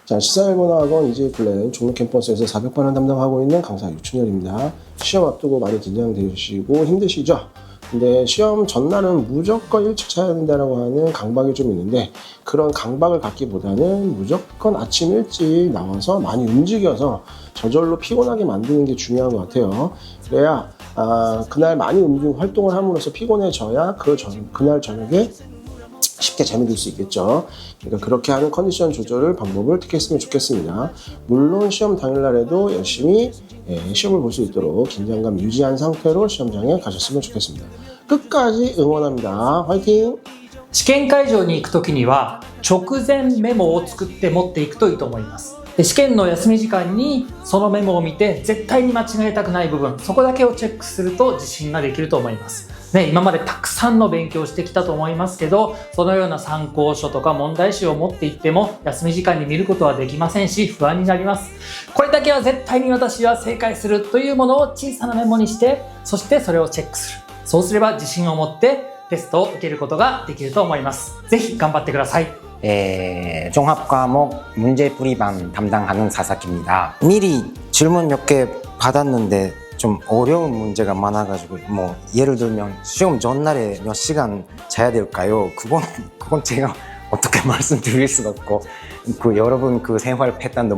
자, 시사일본어학원 이제 플랜 종로 캠퍼스에서 400반을 담당하고 있는 강사 유춘열입니다. 시험 앞두고 많이 긴장되시고 힘드시죠? 근데 시험 전날은 무조건 일찍 자야 된다고 하는 강박이 좀 있는데, 그런 강박을 갖기보다는 무조건 아침 일찍 나와서 많이 움직여서 저절로 피곤하게 만드는 게 중요한 것 같아요. 그래야 그날 많이 활동을 함으로써 피곤해져야 그날 저녁에 쉽게 잠이 들 수 있겠죠. 그러니까 그렇게 하는 컨디션 조절을 방법을 택했으면 좋겠습니다. 물론 시험 당일날에도 열심히 시험을 볼 수 있도록 긴장감 유지한 상태로 시험장에 가셨으면 좋겠습니다. 끝까지 응원합니다. 화이팅! 試験会場に行くときには直前メモを作って持っていくといいと思います。で、試験の休み時間にそのメモを見て絶対に間違えたくない部分、そこだけをチェックすると自信ができると思います。ね、今までたくさんの勉強をしてきたと思いますけど、そのような参考書とか問題集を持っていっても休み時間に見ることはできませんし、不安になります。これだけは絶対に私は正解するというものを小さなメモにして、そしてそれをチェックする。そうすれば自信を持ってテストを受けることができると思います。ぜひ頑張ってください。 종합과목 문제풀이반 담당하는 사사키입니다. 미리 질문 몇 개 받았는데 좀 어려운 문제가 많아가지고, 뭐 예를 들면 시험 전날에 몇 시간 자야 될까요? 그건 제가 어떻게 말씀드릴 수가 없고, 여러분 생활 패턴도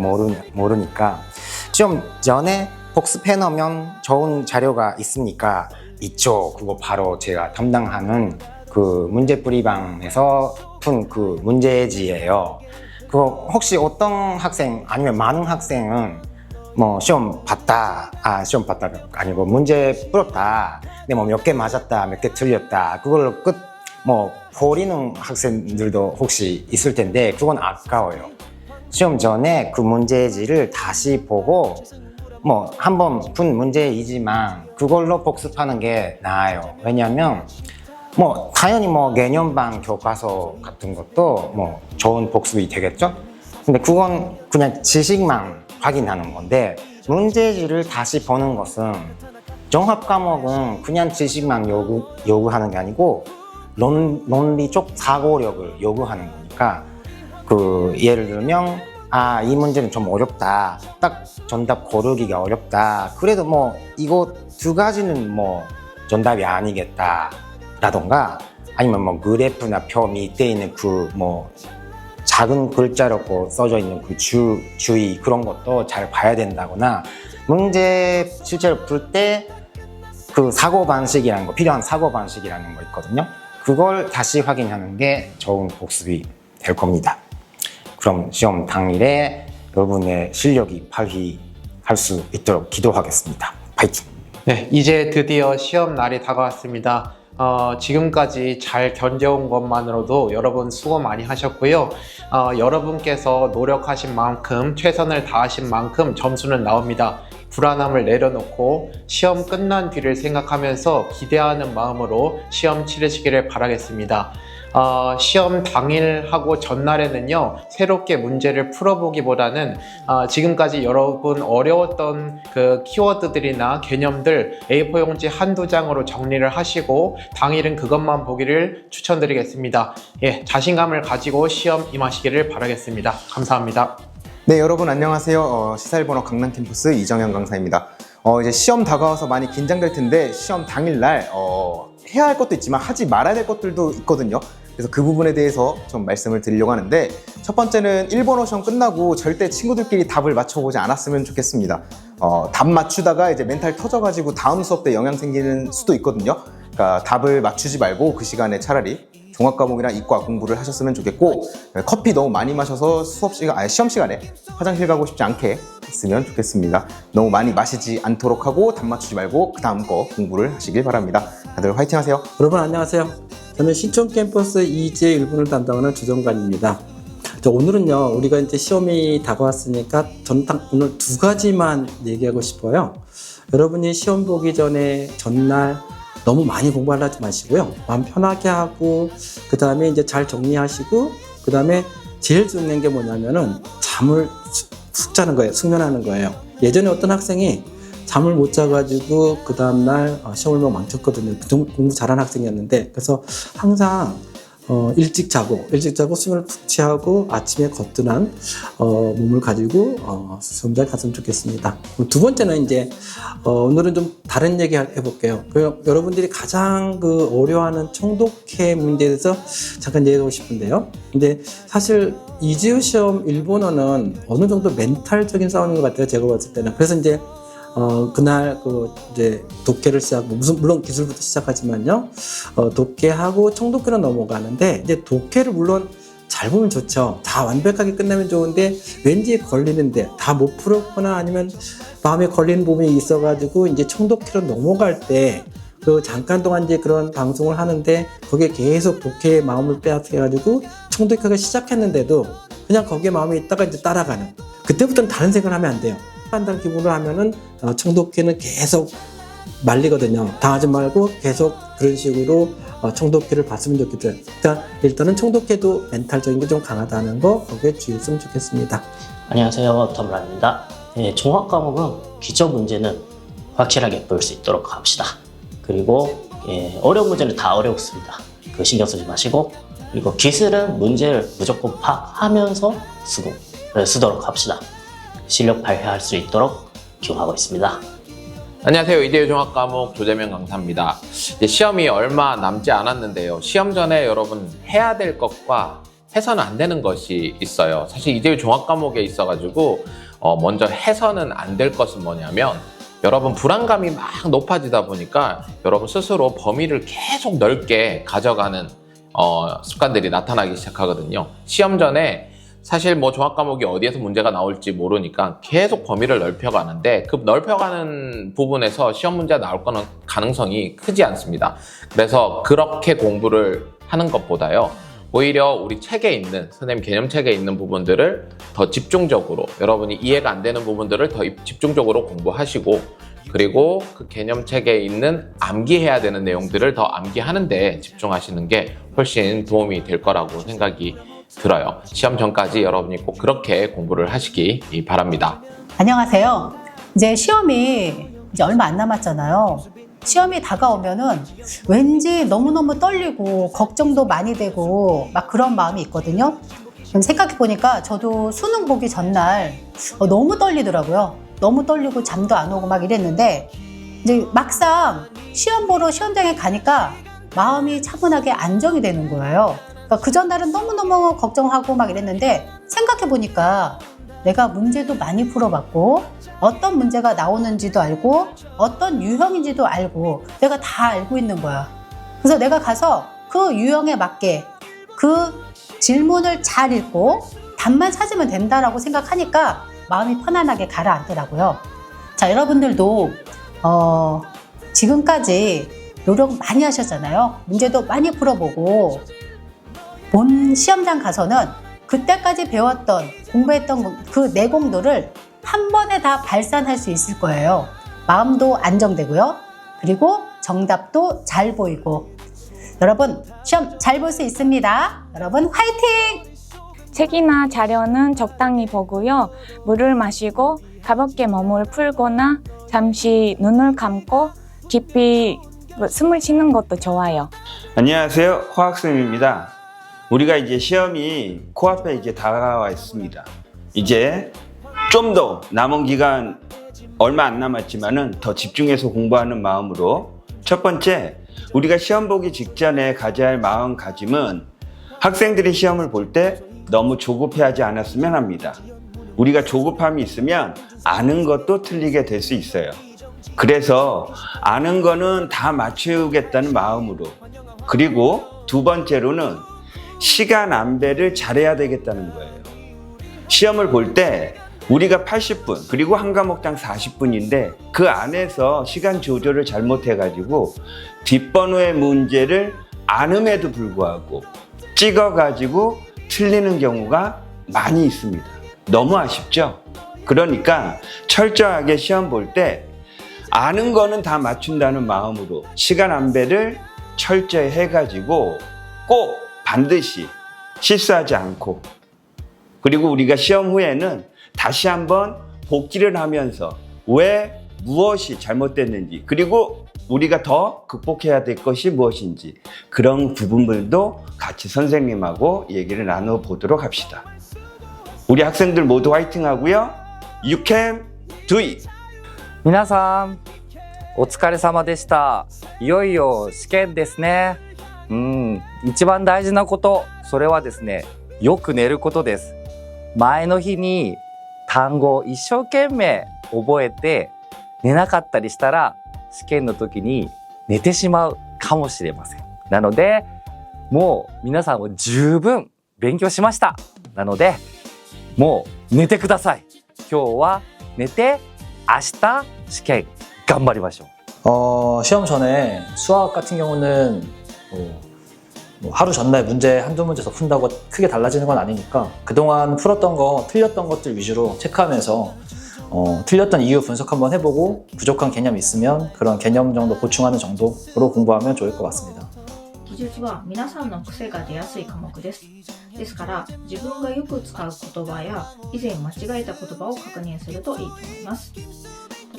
모르니까 시험 전에 복습해 놓으면 좋은 자료가 있습니까? 있죠. 그거 바로 제가 담당하는 문제풀이방에서 푼 문제지예요. 그거 혹시 어떤 학생 아니면 많은 학생은 뭐 시험 봤다가 아니고 문제 풀었다. 근데 뭐 몇 개 맞았다, 몇 개 틀렸다. 그걸로 버리는 학생들도 혹시 있을 텐데, 그건 아까워요. 시험 전에 문제지를 다시 보고, 한번 푼 문제이지만 그걸로 복습하는 게 나아요. 왜냐면 당연히 개념방 교과서 같은 것도 좋은 복습이 되겠죠? 근데 그건 그냥 지식만 확인하는 건데, 문제지를 다시 보는 것은, 종합 과목은 그냥 지식만 요구하는 게 아니고 논리적 사고력을 요구하는 거니까, 예를 들면 이 문제는 좀 어렵다, 딱 정답 고르기가 어렵다, 그래도 이거 두 가지는 정답이 아니겠다 라던가, 아니면 그래프나 표 밑에 있는 작은 글자로 써져 있는 주의, 그런 것도 잘 봐야 된다거나, 문제 실제로 풀 때 사고방식이라는 거, 필요한 사고방식이라는 거 있거든요. 그걸 다시 확인하는 게 좋은 복습이 될 겁니다. 그럼 시험 당일에 여러분의 실력이 발휘할 수 있도록 기도하겠습니다. 파이팅! 네, 이제 드디어 시험 날이 다가왔습니다. 지금까지 잘 견뎌온 것만으로도 여러분 수고 많이 하셨고요. 여러분께서 노력하신 만큼, 최선을 다하신 만큼 점수는 나옵니다. 불안함을 내려놓고 시험 끝난 뒤를 생각하면서 기대하는 마음으로 시험 치르시기를 바라겠습니다. 시험 당일하고 전날에는요, 새롭게 문제를 풀어보기보다는 지금까지 여러분 어려웠던 키워드들이나 개념들 A4 용지 한두 장으로 정리를 하시고 당일은 그것만 보기를 추천드리겠습니다. 예, 자신감을 가지고 시험 임하시기를 바라겠습니다. 감사합니다. 네, 여러분 안녕하세요. 시사일본어 강남 캠퍼스 이정현 강사입니다. 이제 시험 다가와서 많이 긴장될 텐데, 시험 당일날 해야 할 것도 있지만 하지 말아야 될 것들도 있거든요. 그래서 그 부분에 대해서 좀 말씀을 드리려고 하는데, 첫 번째는 일본어 시험 끝나고 절대 친구들끼리 답을 맞춰보지 않았으면 좋겠습니다. 답 맞추다가 이제 멘탈 터져가지고 다음 수업 때 영향 생기는 수도 있거든요. 그러니까 답을 맞추지 말고 그 시간에 차라리 종합 과목이나 이과 공부를 하셨으면 좋겠고, 커피 너무 많이 마셔서 시험 시간에 화장실 가고 싶지 않게 했으면 좋겠습니다. 너무 많이 마시지 않도록 하고 답 맞추지 말고 그 다음 거 공부를 하시길 바랍니다. 다들 화이팅 하세요. 여러분 안녕하세요. 저는 신촌 캠퍼스 이제 일본을 담당하는 주정관입니다. 오늘은요, 우리가 이제 시험이 다가왔으니까 저는 딱 오늘 두 가지만 얘기하고 싶어요. 여러분이 시험 보기 전에 전날 너무 많이 공부하지 마시고요. 마음 편하게 하고, 그 다음에 이제 잘 정리하시고, 그 다음에 제일 중요한 게 뭐냐면은 잠을 푹 자는 거예요. 숙면하는 거예요. 예전에 어떤 학생이 잠을 못 자가지고 그 다음날 시험을 망쳤거든요. 공부 잘하는 학생이었는데, 그래서 항상 일찍 자고 수면을 푹 취하고 아침에 거뜬한 몸을 가지고 수험장에 갔으면 좋겠습니다. 두 번째는 이제 오늘은 좀 다른 얘기 해볼게요. 여러분들이 가장 어려워하는 청독해 문제에 대해서 잠깐 얘기하고 싶은데요. 근데 사실 이지우 시험 일본어는 어느 정도 멘탈적인 싸움인 것 같아요. 제가 봤을 때는. 그래서 이제 그날 이제 독해를 물론 기술부터 시작하지만요. 독해하고 청독해로 넘어가는데 이제 독해를 물론 잘 보면 좋죠. 다 완벽하게 끝나면 좋은데 왠지 걸리는데 다 못 풀었거나 아니면 마음에 걸리는 부분이 있어가지고 이제 청독해로 넘어갈 때 잠깐 동안 이제 그런 방송을 하는데 거기에 계속 독해의 마음을 빼앗겨가지고 청독해가 시작했는데도 그냥 거기에 마음이 있다가 이제 따라가는. 그때부터는 다른 생각을 하면 안 돼요. 한다는 기분으로 하면은 청독해는 계속 말리거든요. 당하지 말고 계속 그런 식으로 청독해를 봤으면 좋겠어요. 일단은 청독해도 멘탈적인 게 좀 강하다는 거 거기에 주의했으면 좋겠습니다. 안녕하세요, 터무라입니다. 종합 과목은 기초 문제는 확실하게 볼 수 있도록 합시다. 그리고 어려운 문제는 다 어렵습니다. 신경 쓰지 마시고, 그리고 기술은 문제를 무조건 파악하면서 쓰도록 합시다. 실력 발휘할 수 있도록 기원하고 있습니다. 안녕하세요. 이재유 종합과목 조재명 강사입니다. 이제 시험이 얼마 남지 않았는데요. 시험 전에 여러분 해야 될 것과 해서는 안 되는 것이 있어요. 사실 이재유 종합과목에 있어가지고 먼저 해서는 안 될 것은 뭐냐면, 여러분 불안감이 막 높아지다 보니까 여러분 스스로 범위를 계속 넓게 가져가는 습관들이 나타나기 시작하거든요. 시험 전에 사실 종합 과목이 어디에서 문제가 나올지 모르니까 계속 범위를 넓혀가는데, 그 넓혀가는 부분에서 시험 문제가 나올 거는 가능성이 크지 않습니다. 그래서 그렇게 공부를 하는 것보다요, 오히려 우리 책에 있는, 선생님 개념책에 있는 부분들을 더 집중적으로, 여러분이 이해가 안 되는 부분들을 더 집중적으로 공부하시고, 그리고 그 개념책에 있는 암기해야 되는 내용들을 더 암기하는 데 집중하시는 게 훨씬 도움이 될 거라고 생각이 들어요. 시험 전까지 여러분이 꼭 그렇게 공부를 하시기 바랍니다. 안녕하세요. 이제 시험이 이제 얼마 안 남았잖아요. 시험이 다가오면은 왠지 너무너무 떨리고 걱정도 많이 되고 막 그런 마음이 있거든요. 생각해 보니까 저도 수능 보기 전날 너무 떨리더라고요. 너무 떨리고 잠도 안 오고 막 이랬는데, 이제 막상 시험 보러 시험장에 가니까 마음이 차분하게 안정이 되는 거예요. 그 전날은 너무너무 걱정하고 막 이랬는데, 생각해보니까 내가 문제도 많이 풀어봤고, 어떤 문제가 나오는지도 알고, 어떤 유형인지도 알고, 내가 다 알고 있는 거야. 그래서 내가 가서 그 유형에 맞게 그 질문을 잘 읽고 답만 찾으면 된다라고 생각하니까 마음이 편안하게 가라앉더라고요. 자, 여러분들도 지금까지 노력 많이 하셨잖아요. 문제도 많이 풀어보고, 본 시험장 가서는 그때까지 배웠던, 공부했던 그 내공들을 한 번에 다 발산할 수 있을 거예요. 마음도 안정되고요. 그리고 정답도 잘 보이고. 여러분, 시험 잘 볼 수 있습니다. 여러분, 화이팅! 책이나 자료는 적당히 보고요. 물을 마시고 가볍게 몸을 풀거나 잠시 눈을 감고 깊이 숨을 쉬는 것도 좋아요. 안녕하세요. 화학쌤입니다. 우리가 이제 시험이 코앞에 이제 다가와 있습니다. 이제 좀 더 남은 기간 얼마 안 남았지만은 더 집중해서 공부하는 마음으로, 첫 번째, 우리가 시험 보기 직전에 가져야 할 마음가짐은 학생들이 시험을 볼 때 너무 조급해하지 않았으면 합니다. 우리가 조급함이 있으면 아는 것도 틀리게 될 수 있어요. 그래서 아는 거는 다 맞추겠다는 마음으로, 그리고 두 번째로는 시간 안배를 잘해야 되겠다는 거예요. 시험을 볼 때 우리가 80분, 그리고 한 과목당 40분인데 그 안에서 시간 조절을 잘못해가지고 뒷번호의 문제를 안음에도 불구하고 찍어가지고 틀리는 경우가 많이 있습니다. 너무 아쉽죠? 그러니까 철저하게 시험 볼 때 아는 거는 다 맞춘다는 마음으로 시간 안배를 철저히 해가지고 꼭 반드시 실수하지 않고, 그리고 우리가 시험 후에는 다시 한번 복기를 하면서 왜 무엇이 잘못됐는지, 그리고 우리가 더 극복해야 될 것이 무엇인지 그런 부분들도 같이 선생님하고 얘기를 나눠보도록 합시다. 우리 학생들 모두 화이팅 하고요. You can do it! 皆さんお疲れ様でした。いよいよ試験ですね。一番大事なこと、それはですね、よく寝ることです。前の日に単語を一生懸命覚えて寝なかったりしたら試験の時に寝てしまうかもしれません。なのでもう皆さんも十分勉強しました。なのでもう寝てください。今日は寝て明日試験頑張りましょう。 시험 전에 수학 같은 경우는 뭐 하루 전날 문제 한두 문제 더 푼다고 크게 달라지는 건 아니니까 그동안 풀었던 거, 틀렸던 것들 위주로 체크하면서 틀렸던 이유 분석 한번 해보고 부족한 개념 있으면 그런 개념 정도 보충하는 정도로 공부하면 좋을 것 같습니다. 記述は皆さんの癖が出やすい科目です。ですから自分がよく使う言葉や以前間違えた言葉を確認するといいと思います。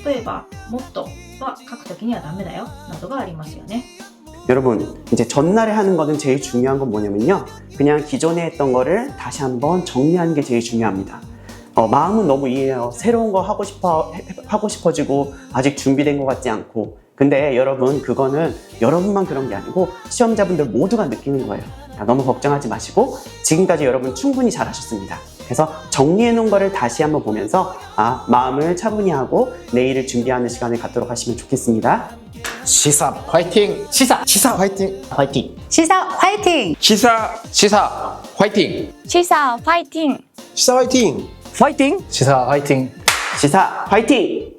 例えばもっとは書くときにはダメだよなどがありますよね。 여러분 이제 전날에 하는 거는 제일 중요한 건 뭐냐면요, 그냥 기존에 했던 거를 다시 한번 정리하는 게 제일 중요합니다. 마음은 너무 이해해요. 새로운 거 하고 싶어지고 아직 준비된 것 같지 않고. 근데 여러분 그거는 여러분만 그런 게 아니고 시험자분들 모두가 느끼는 거예요. 너무 걱정하지 마시고 지금까지 여러분 충분히 잘하셨습니다. 그래서 정리해 놓은 거를 다시 한번 보면서 마음을 차분히 하고 내일을 준비하는 시간을 갖도록 하시면 좋겠습니다. 시사 화이팅! 시사! 시사 화이팅! 화이팅! 시사 화이팅! 시사 화이팅! 시사 파이팅! 시사 화이팅! 파이팅! 시사 화이팅! 시사 화이팅!